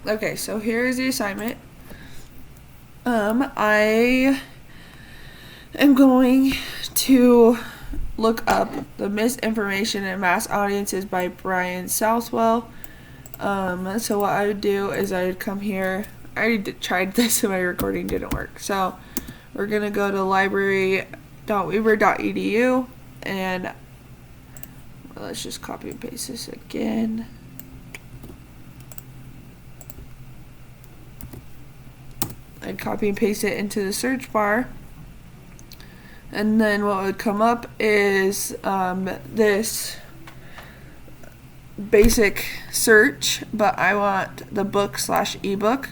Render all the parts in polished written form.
Okay, so here is the assignment. I am going to look up The Misinformation in Mass Audiences by Brian Southwell. So what I would do is I would come here. I already tried this and my recording didn't work. So we're going to go to library.weber.edu and let's just copy and paste this again. I'd copy and paste it into the search bar. And then what would come up is this basic search, but I want the book/ebook.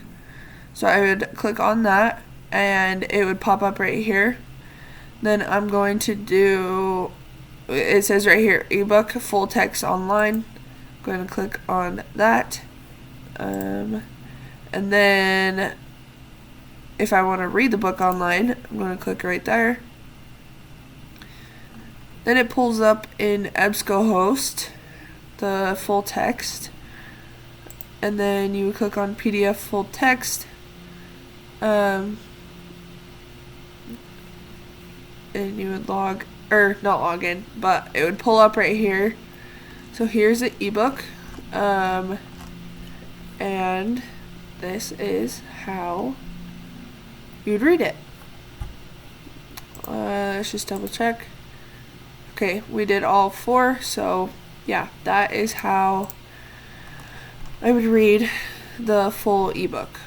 So I would click on that and it would pop up right here. Then I'm going to do, it says right here, ebook, full text online. I'm going to click on that. And then if I want to read the book online, I'm going to click right there. Then it pulls up in EBSCOhost, the full text. And then you click on PDF full text. And you would not log in, but it would pull up right here. So here's the ebook. And this is how you'd read it. Let's just double check. Okay, we did all 4, so yeah, that is how I would read the full ebook.